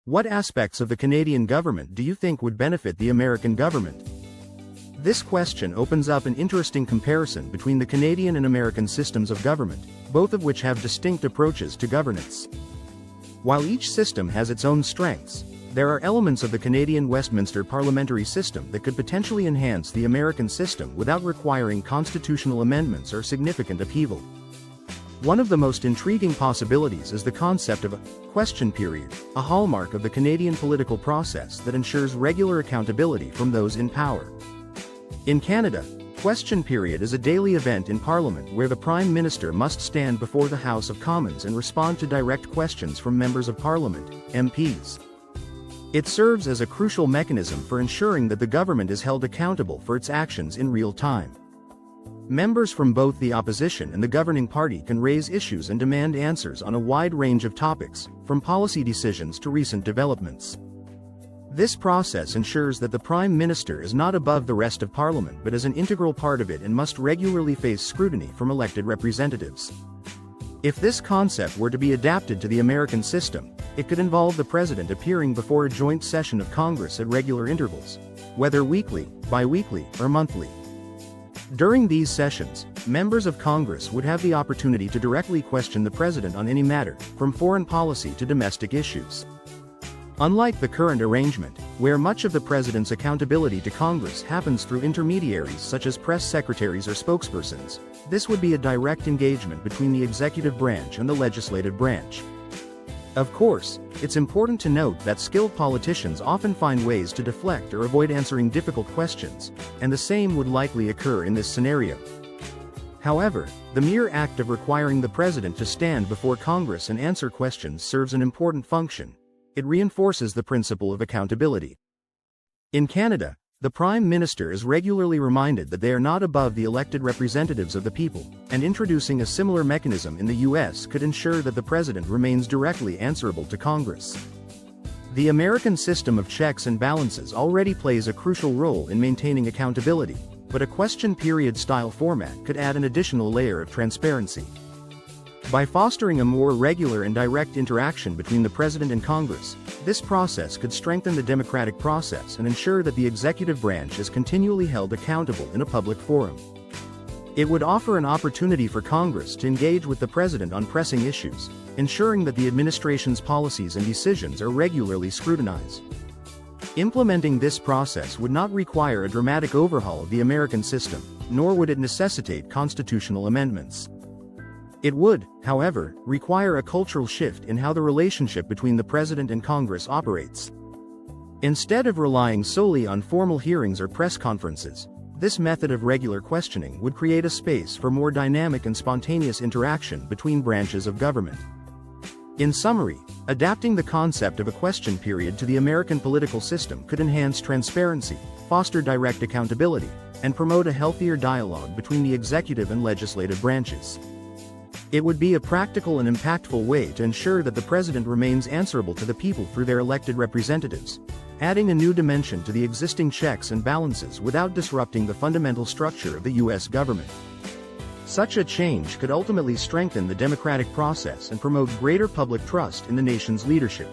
What aspects of the Canadian government do you think would benefit the American government? This question opens up an interesting comparison between the Canadian and American systems of government, both of which have distinct approaches to governance. While each system has its own strengths, there are elements of the Canadian Westminster parliamentary system that could potentially enhance the American system without requiring constitutional amendments or significant upheaval. One of the most intriguing possibilities is the concept of a question period, a hallmark of the Canadian political process that ensures regular accountability from those in power. In Canada, question period is a daily event in Parliament where the Prime Minister must stand before the House of Commons and respond to direct questions from members of Parliament, MPs. It serves as a crucial mechanism for ensuring that the government is held accountable for its actions in real time. Members from both the opposition and the governing party can raise issues and demand answers on a wide range of topics, from policy decisions to recent developments. This process ensures that the Prime Minister is not above the rest of Parliament but is an integral part of it and must regularly face scrutiny from elected representatives. If this concept were to be adapted to the American system, it could involve the President appearing before a joint session of Congress at regular intervals, whether weekly, bi-weekly, or monthly. During these sessions, members of Congress would have the opportunity to directly question the President on any matter, from foreign policy to domestic issues. Unlike the current arrangement, where much of the President's accountability to Congress happens through intermediaries such as press secretaries or spokespersons, this would be a direct engagement between the executive branch and the legislative branch. Of course, it's important to note that skilled politicians often find ways to deflect or avoid answering difficult questions, and the same would likely occur in this scenario. However, the mere act of requiring the President to stand before Congress and answer questions serves an important function. It reinforces the principle of accountability. In Canada, the Prime Minister is regularly reminded that they are not above the elected representatives of the people, and introducing a similar mechanism in the US could ensure that the President remains directly answerable to Congress. The American system of checks and balances already plays a crucial role in maintaining accountability, but a question period style format could add an additional layer of transparency. By fostering a more regular and direct interaction between the President and Congress, this process could strengthen the democratic process and ensure that the executive branch is continually held accountable in a public forum. It would offer an opportunity for Congress to engage with the President on pressing issues, ensuring that the administration's policies and decisions are regularly scrutinized. Implementing this process would not require a dramatic overhaul of the American system, nor would it necessitate constitutional amendments. It would, however, require a cultural shift in how the relationship between the President and Congress operates. Instead of relying solely on formal hearings or press conferences, this method of regular questioning would create a space for more dynamic and spontaneous interaction between branches of government. In summary, adapting the concept of a question period to the American political system could enhance transparency, foster direct accountability, and promote a healthier dialogue between the executive and legislative branches. It would be a practical and impactful way to ensure that the President remains answerable to the people through their elected representatives, adding a new dimension to the existing checks and balances without disrupting the fundamental structure of the U.S. government. Such a change could ultimately strengthen the democratic process and promote greater public trust in the nation's leadership.